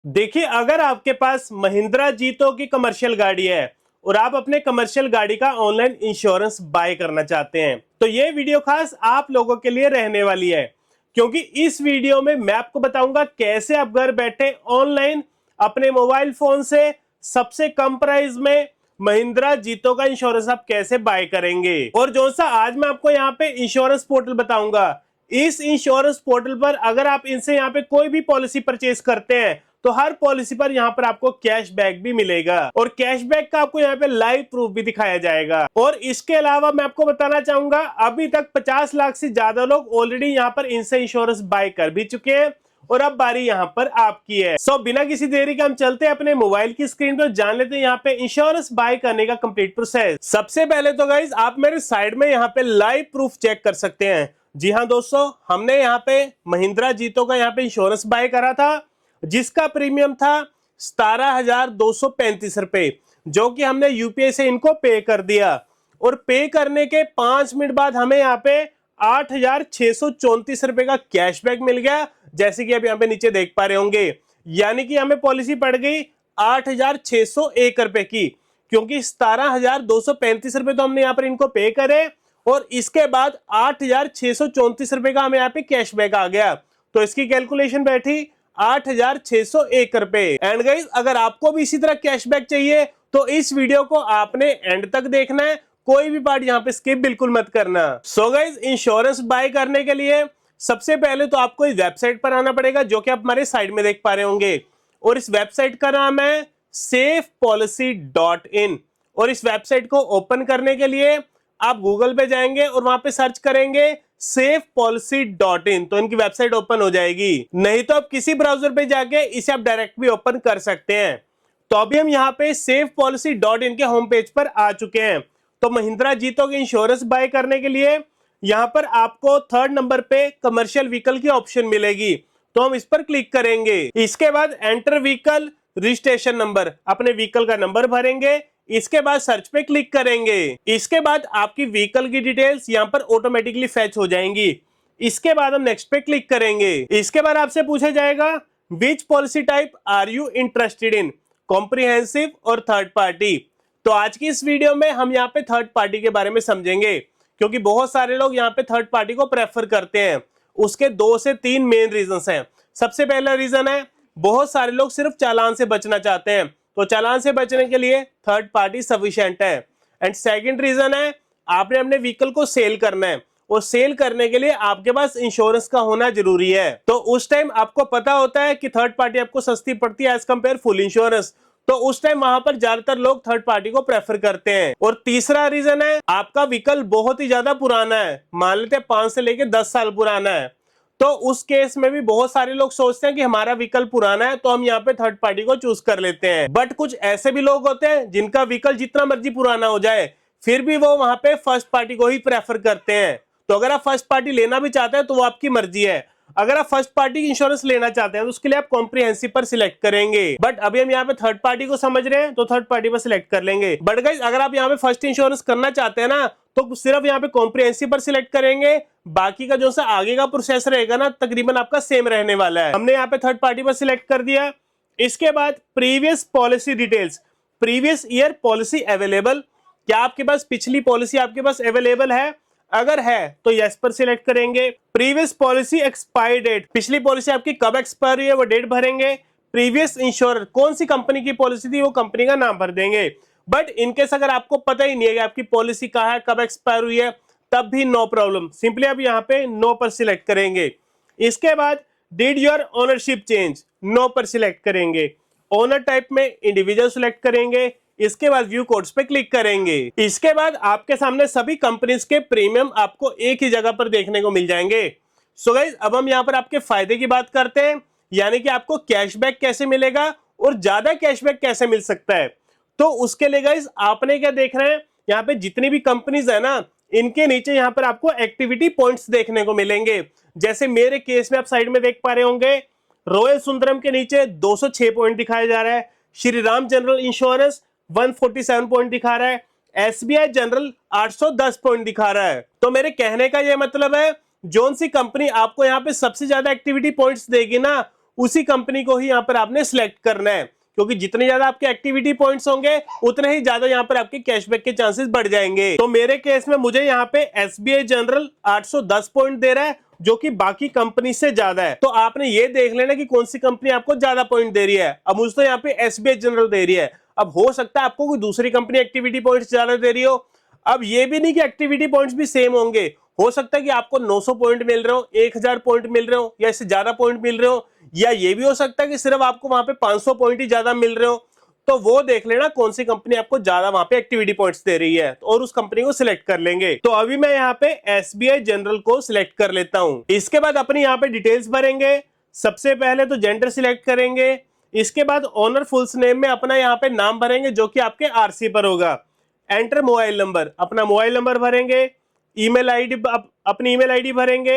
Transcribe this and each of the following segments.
देखिए, अगर आपके पास महिंद्रा जीतो की कमर्शियल गाड़ी है और आप अपने कमर्शियल गाड़ी का ऑनलाइन इंश्योरेंस बाय करना चाहते हैं तो ये वीडियो खास आप लोगों के लिए रहने वाली है, क्योंकि इस वीडियो में मैं आपको बताऊंगा कैसे आप घर बैठे ऑनलाइन अपने मोबाइल फोन से सबसे कम प्राइस में महिंद्रा जीतो का इंश्योरेंस आप कैसे बाय करेंगे। और जो सा आज मैं आपको यहाँ पे इंश्योरेंस पोर्टल बताऊंगा, इस इंश्योरेंस पोर्टल पर अगर आप इनसे यहाँ पे कोई भी पॉलिसी परचेज करते हैं तो हर पॉलिसी पर यहाँ पर आपको कैशबैक भी मिलेगा और कैशबैक का आपको यहाँ पे लाइव प्रूफ भी दिखाया जाएगा। और इसके अलावा मैं आपको बताना चाहूंगा, अभी तक 50 लाख से ज्यादा लोग ऑलरेडी यहाँ पर इनसे इंश्योरेंस बाय कर भी चुके हैं और अब बारी यहाँ पर आपकी है। सो बिना किसी देरी के हम चलते हैं अपने मोबाइल की स्क्रीन पर, जान लेते हैं यहाँ पे इंश्योरेंस बाय करने का कंप्लीट प्रोसेस। सबसे पहले तो गाइज आप मेरे साइड में यहाँ पे लाइव प्रूफ चेक कर सकते हैं। जी हाँ दोस्तों, हमने यहाँ पे महिंद्रा जीतो का यहाँ पे इंश्योरेंस बाय करा था जिसका प्रीमियम था 17,235 रुपए, जो कि हमने यूपीआई से इनको पे कर दिया। और पे करने के 5 मिनट बाद हमें यहाँ पे 8,634 रुपए का कैशबैक मिल गया, जैसे कि आप यहाँ पे नीचे देख पा रहे होंगे। यानी कि हमें पॉलिसी पड़ गई 8,601 रुपए की, क्योंकि 17,235 रुपए तो हमने यहाँ पर इनको पे करे और इसके बाद 8,634 रुपए का हमें यहाँ पे कैशबैक आ गया। तो इसकी कैलकुलेशन बैठी 8,601 रुपए। एंड गाइस, अगर आपको भी इसी तरह कैशबैक चाहिए तो इस वीडियो को आपने एंड तक देखना है, कोई भी पार्ट यहाँ पे स्किप बिल्कुल मत करना। सो गाइस, इंश्योरेंस बाय करने के लिए सबसे पहले तो आपको इस वेबसाइट पर आना पड़ेगा, जो कि आप हमारे साइड में देख पा रहे होंगे। और इस वेबसाइट का नाम है safepolicy.in। और इस वेबसाइट को ओपन करने के लिए आप गूगल पे जाएंगे और वहां पे सर्च करेंगे safepolicy.in, तो इनकी वेबसाइट ओपन हो जाएगी। नहीं तो आप किसी ब्राउजर पे जाके इसे आप डायरेक्ट भी ओपन कर सकते हैं। तो अभी हम यहाँ पे safepolicy.in के होम पेज पर आ चुके हैं। तो महिंद्रा जीतो के इंश्योरेंस बाय करने के लिए यहाँ पर आपको 3rd नंबर पे कमर्शियल व्हीकल की ऑप्शन मिलेगी, तो हम इस पर क्लिक करेंगे। इसके बाद एंटर व्हीकल रजिस्ट्रेशन नंबर, अपने व्हीकल का नंबर भरेंगे। इसके बाद सर्च पे क्लिक करेंगे। इसके बाद आपकी व्हीकल की डिटेल्स यहाँ पर ऑटोमेटिकली फैच हो जाएंगी। इसके बाद हम नेक्स्ट पे क्लिक करेंगे। इसके बाद आपसे पूछा जाएगा which policy type are you interested in, comprehensive और थर्ड पार्टी। तो आज की इस वीडियो में हम यहाँ पे थर्ड पार्टी के बारे में समझेंगे, क्योंकि बहुत सारे लोग यहाँ पे थर्ड पार्टी को प्रेफर करते हैं। उसके 2 से 3 मेन रीजंस हैं। सबसे पहला रीजन है बहुत सारे लोग सिर्फ चालान से बचना चाहते हैं, तो चालान से बचने के लिए थर्ड पार्टी सफिशिएंट है। एंड सेकंड रीजन है आपने अपने व्हीकल को सेल करना है और सेल करने के लिए आपके पास इंश्योरेंस का होना जरूरी है। तो उस टाइम आपको पता होता है कि थर्ड पार्टी आपको सस्ती पड़ती है एज कंपेयर फुल इंश्योरेंस, तो उस टाइम वहां पर ज्यादातर लोग थर्ड पार्टी को प्रेफर करते हैं। और तीसरा रीजन है आपका व्हीकल बहुत ही ज्यादा पुराना है, मान लेते हैं 5 से लेकर 10 साल पुराना है, तो उस केस में भी बहुत सारे लोग सोचते हैं कि हमारा व्हीकल पुराना है तो हम यहाँ पे थर्ड पार्टी को चूज कर लेते हैं। बट कुछ ऐसे भी लोग होते हैं जिनका व्हीकल जितना मर्जी पुराना हो जाए फिर भी वो वहां पे फर्स्ट पार्टी को ही प्रेफर करते हैं। तो अगर आप फर्स्ट पार्टी लेना भी चाहते हैं तो वो आपकी मर्जी है। अगर आप फर्स्ट पार्टी इंश्योरेंस लेना चाहते हैं तो उसके लिए आप कॉम्प्रिहेंसिव पर सिलेक्ट करेंगे, बट अभी हम यहाँ पे थर्ड पार्टी को समझ रहे हैं तो थर्ड पार्टी पर सिलेक्ट कर लेंगे। बट गाइस, अगर आप यहाँ पे फर्स्ट इंश्योरेंस करना चाहते हैं ना तो सिर्फ यहाँ पे कॉम्प्रिहेंसिव पर सिलेक्ट करेंगे, बाकी का जो सा आगे का प्रोसेस रहेगा ना तकरीबन आपका सेम रहने वाला है। हमने यहाँ पे थर्ड पार्टी पर सिलेक्ट कर दिया। इसके बाद previous policy details, previous year policy available, क्या आपके पास पिछली पॉलिसी आपके पास अवेलेबल है? अगर है तो यस पर सिलेक्ट करेंगे। प्रीवियस पॉलिसी एक्सपायर डेट, पिछली पॉलिसी आपकी कब एक्सपायर हुई है वो डेट भरेंगे। प्रीवियस इंश्योरर, कौन सी कंपनी की पॉलिसी थी वो कंपनी का नाम भर देंगे। बट इनकेस अगर आपको पता ही नहीं है कि आपकी पॉलिसी कहाँ है, कब एक्सपायर हुई है, तब भी नो प्रॉब्लम, सिंपली आप यहाँ पे नो पर सिलेक्ट करेंगे। इसके बाद did your ownership change, no पर सिलेक्ट करेंगे। ओनर टाइप में इंडिविजुअल सिलेक्ट करेंगे। इसके बाद व्यू कोड्स पे क्लिक करेंगे। इसके बाद आपके सामने सभी कंपनीज के प्रीमियम आपको एक ही जगह पर देखने को मिल जाएंगे। सो गाइस, अब हम यहाँ पर आपके फायदे की बात करते हैं, यानी कि आपको कैशबैक कैसे मिलेगा और ज्यादा कैशबैक कैसे मिल सकता है। तो उसके लिए गाइस आपने क्या देखना है, यहाँ पे जितनी भी कंपनीज है ना इनके नीचे यहाँ पर आपको एक्टिविटी पॉइंट्स देखने को मिलेंगे। जैसे मेरे केस में आप साइड में देख पा रहे होंगे, रॉयल सुंदरम के नीचे 206 पॉइंट दिखाया जा रहा है, Shri Ram general insurance 147 point दिखा रहा है, एसबीआई जनरल 810 पॉइंट दिखा रहा है। तो मेरे कहने का यह मतलब है जोन सी कंपनी आपको यहाँ पे सबसे ज्यादा एक्टिविटी पॉइंट्स देगी ना उसी कंपनी को ही यहाँ पर आपने सिलेक्ट करना है, क्योंकि जितने ज्यादा आपके एक्टिविटी पॉइंट्स होंगे उतने ही ज्यादा यहाँ पर आपके कैशबैक के चांसेस बढ़ जाएंगे। तो मेरे केस में मुझे यहाँ पे एसबीआई जनरल 810 पॉइंट दे रहा है, जो कि बाकी कंपनी से ज्यादा है। तो आपने ये देख लेना कि कौन सी कंपनी आपको ज्यादा पॉइंट दे रही है। अब मुझे तो यहाँ पे एसबीआई जनरल दे रही है, अब हो सकता है आपको कोई दूसरी कंपनी एक्टिविटी पॉइंट्स ज्यादा दे रही हो। अब ये भी नहीं कि एक्टिविटी पॉइंट्स भी सेम होंगे, हो सकता है कि आपको 900 पॉइंट मिल रहे हो, 1000 पॉइंट मिल रहे हो, या इससे ज्यादा पॉइंट मिल रहे हो, या ये भी हो सकता है कि सिर्फ आपको वहां पे 500 पॉइंट ही ज्यादा मिल रहे हो। तो वो देख लेना कौन सी कंपनी आपको ज्यादा वहां पे एक्टिविटी पॉइंट्स दे रही है, और उस कंपनी को सिलेक्ट कर लेंगे। तो अभी मैं यहाँ पे एसबीआई जनरल को सिलेक्ट कर लेता हूँ। इसके बाद अपनी यहाँ पे डिटेल्स भरेंगे। सबसे पहले तो जेंडर सिलेक्ट करेंगे, इसके बाद ऑनर फुल्स नेम में अपना यहाँ पे नाम भरेंगे जो कि आपके आरसी पर होगा। एंटर मोबाइल नंबर, अपना मोबाइल नंबर भरेंगे। ईमेल आईडी, अपनी ईमेल आईडी भरेंगे।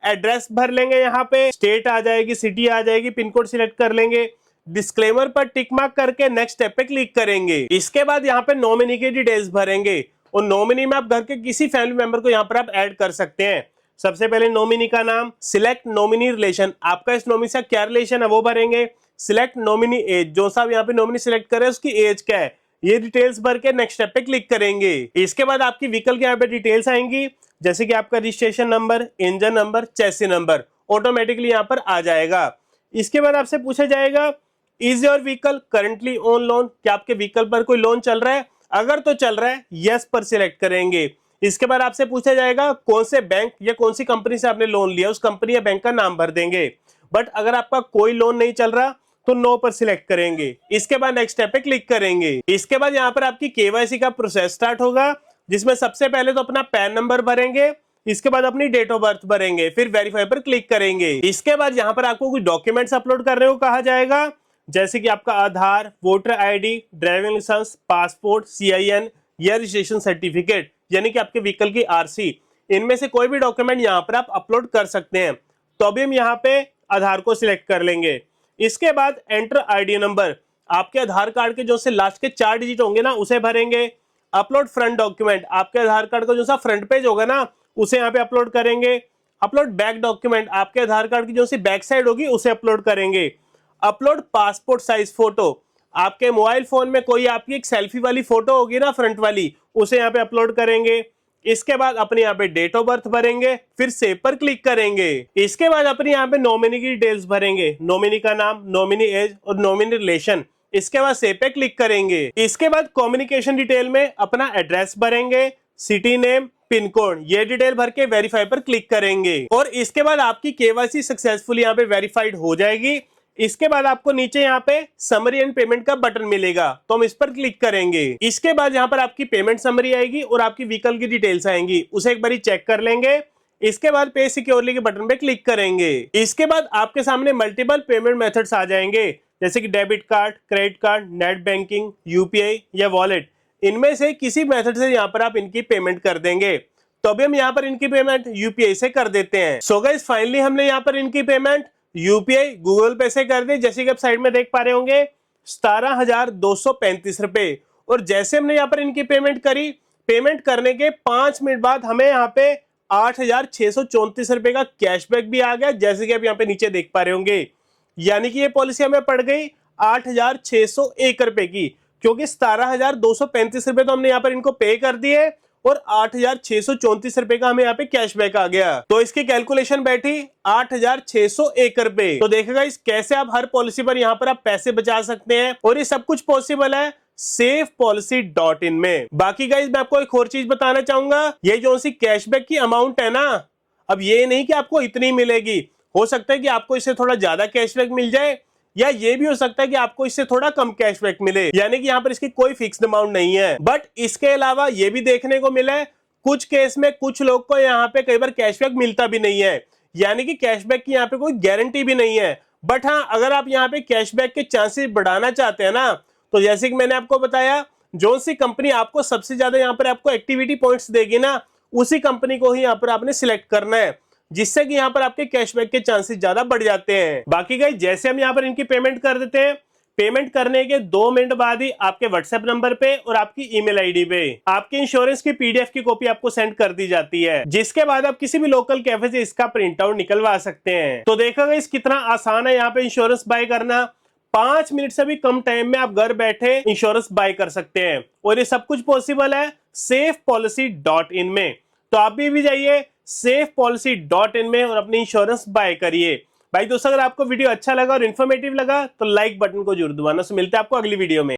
एड्रेस भर लेंगे, यहाँ पे स्टेट आ जाएगी, सिटी आ जाएगी, पिन कोड सिलेक्ट कर लेंगे। डिस्क्लेमर पर टिक मार्क करके नेक्स्ट स्टेप पे क्लिक करेंगे। इसके बाद यहाँ पे नॉमिनी की डिटेल्स भरेंगे, और नॉमिनी में आप घर के किसी फैमिली मेंबर को यहाँ पर आप ऐड कर सकते हैं। सबसे पहले नॉमिनी का नाम, सिलेक्ट नॉमिनी रिलेशन, आपका इस नॉमिनी से क्या रिलेशन है वो भरेंगे। सिलेक्ट नॉमिनी एज, जो सा यहाँ पे नॉमिनी सिलेक्ट करे उसकी एज क्या है, ये डिटेल्स भर के नेक्स्ट स्टेप पे क्लिक करेंगे। इसके बाद आपकी व्हीकल के यहाँ पे डिटेल्स आएंगी, जैसे कि आपका registration number, engine number, chassis number, automatically यहाँ पर आ जाएगा। इसके बाद आपसे पूछा जाएगा is your vehicle currently on loan, क्या आपके व्हीकल पर कोई लोन चल रहा है, अगर तो चल रहा है यस पर सिलेक्ट करेंगे। इसके बाद आपसे पूछा जाएगा कौन से बैंक या कौन सी कंपनी से आपने लोन लिया, उस कंपनी या बैंक का नाम भर देंगे। बट अगर आपका कोई लोन नहीं चल रहा तो नो पर सिलेक्ट करेंगे। इसके बाद नेक्स्ट स्टेप पे क्लिक करेंगे। इसके बाद यहाँ पर आपकी केवाईसी का प्रोसेस स्टार्ट होगा, जिसमें सबसे पहले तो अपना पैन नंबर भरेंगे, इसके बाद अपनी डेट ऑफ बर्थ भरेंगे, फिर वेरीफाई पर क्लिक करेंगे। इसके बाद यहाँ पर आपको कुछ डॉक्यूमेंट्स अपलोड करने को कहा जाएगा, जैसे कि आपका Aadhaar, voter ID, driving licence, passport, CIN या रजिस्ट्रेशन सर्टिफिकेट, यानी कि आपके व्हीकल की आरसी, इनमें से कोई भी डॉक्यूमेंट यहाँ पर आप अपलोड कर सकते हैं। तो अभी हम यहाँ पे आधार को सिलेक्ट कर लेंगे। इसके बाद एंटर आईडी नंबर, आपके आधार कार्ड के जो से लास्ट के 4 डिजिट होंगे ना उसे भरेंगे। अपलोड फ्रंट डॉक्यूमेंट, आपके आधार कार्ड का जो सा फ्रंट पेज होगा ना उसे यहाँ पे अपलोड करेंगे। अपलोड बैक डॉक्यूमेंट, आपके आधार कार्ड की जो सी बैक साइड होगी उसे अपलोड करेंगे। अपलोड पासपोर्ट साइज फोटो, आपके मोबाइल फोन में कोई आपकी एक सेल्फी वाली फोटो होगी ना फ्रंट वाली, उसे यहाँ पे अपलोड करेंगे। इसके बाद अपने यहाँ पे डेट ऑफ बर्थ भरेंगे, फिर सेव पर क्लिक करेंगे। इसके बाद अपने यहाँ पे नॉमिनी की डिटेल्स भरेंगे, नॉमिनी का नाम, नॉमिनी एज और नॉमिनी रिलेशन। इसके बाद सेव पे क्लिक करेंगे। इसके बाद कम्युनिकेशन डिटेल में अपना एड्रेस भरेंगे, सिटी नेम, पिन कोड, ये डिटेल भर के वेरीफाई पर क्लिक करेंगे। और इसके बाद आपकी केवाईसी सक्सेसफुली यहाँ पे वेरीफाइड हो जाएगी। इसके बाद आपको नीचे यहाँ पे समरी एंड पेमेंट का बटन मिलेगा, तो हम इस पर क्लिक करेंगे। इसके बाद यहाँ पर आपकी पेमेंट समरी आएगी और आपकी व्हीकल की डिटेल्स आएंगी, उसे एक बार चेक कर लेंगे। इसके बाद पे सिक्योरली के बटन पे क्लिक करेंगे। इसके बाद आपके सामने मल्टीपल पेमेंट मेथड्स आ जाएंगे, जैसे कि debit card, credit card, net banking, UPI या वॉलेट। इनमें से किसी मेथड से यहाँ पर आप इनकी पेमेंट कर देंगे। तो अभी हम यहाँ पर इनकी पेमेंट यूपीआई से कर देते हैं। सो गाइस फाइनली हमने यहाँ पर इनकी पेमेंट यूपीआई गूगल पे से कर दी, जैसे कि आप साइड में देख पा रहे होंगे 17,235 रुपए। और जैसे हमने यहाँ पर इनकी पेमेंट करी, पेमेंट करने के 5 मिनट बाद हमें यहाँ पे 8,634 रुपए का कैशबैक भी आ गया, जैसे कि आप यहाँ पे नीचे देख पा रहे होंगे। यानी कि ये पॉलिसी हमें पड़ गई 8,601 रुपए की, क्योंकि 17,235 रुपए तो हमने यहाँ पर इनको पे कर दिए और 8,634 रुपए का हमें यहाँ पे कैशबैक आ गया। तो इसकी कैलकुलेशन बैठी 8,601 रुपए। तो देखेगा इस कैसे आप हर पॉलिसी पर यहाँ पर आप पैसे बचा सकते हैं, और ये सब कुछ पॉसिबल है safepolicy.in में। बाकी गाइस मैं आपको एक और चीज बताना चाहूंगा, ये जो सी कैशबैक की अमाउंट है ना, अब ये नहीं कि आपको इतनी मिलेगी, हो सकता है कि आपको इससे थोड़ा ज्यादा कैशबैक मिल जाए, या ये भी हो सकता है कि आपको इससे थोड़ा कम कैशबैक मिले, यानी कि यहाँ पर इसकी कोई फिक्स्ड अमाउंट नहीं है। बट इसके अलावा ये भी देखने को मिला है कुछ केस में कुछ लोग को यहाँ पे कई बार कैशबैक मिलता भी नहीं है, यानी कि कैशबैक की यहाँ पे कोई गारंटी भी नहीं है। बट हाँ, अगर आप यहाँ पे कैशबैक के चांसेस बढ़ाना चाहते हैं ना, तो जैसे कि मैंने आपको बताया, जो सी कंपनी आपको सबसे ज्यादा यहाँ पर आपको एक्टिविटी पॉइंट्स देगी ना, उसी कंपनी को ही यहाँ पर आपने सिलेक्ट करना है, जिससे कि यहाँ पर आपके कैशबैक के चांसेस ज्यादा बढ़ जाते हैं। बाकी गाइस जैसे हम यहाँ पर इनकी पेमेंट कर देते हैं, पेमेंट करने के 2 मिनट बाद ही आपके व्हाट्सएप नंबर पे और आपकी ईमेल आईडी पे आपके इंश्योरेंस की पीडीएफ की कॉपी आपको सेंड कर दी जाती है, जिसके बाद आप किसी भी लोकल कैफे से इसका प्रिंट आउट निकलवा सकते हैं। तो देखा गाइस कितना आसान है यहाँ पे इंश्योरेंस बाय करना। 5 मिनट से भी कम टाइम में आप घर बैठे इंश्योरेंस बाय कर सकते हैं और ये सब कुछ पॉसिबल है safepolicy.in में। तो आप भी जाइए safepolicy.in में और अपनी इंश्योरेंस बाय करिए। भाई दोस्तों, अगर आपको वीडियो अच्छा लगा और इन्फॉर्मेटिव लगा तो लाइक बटन को जरूर दबाना। मिलते हैं आपको अगली वीडियो में।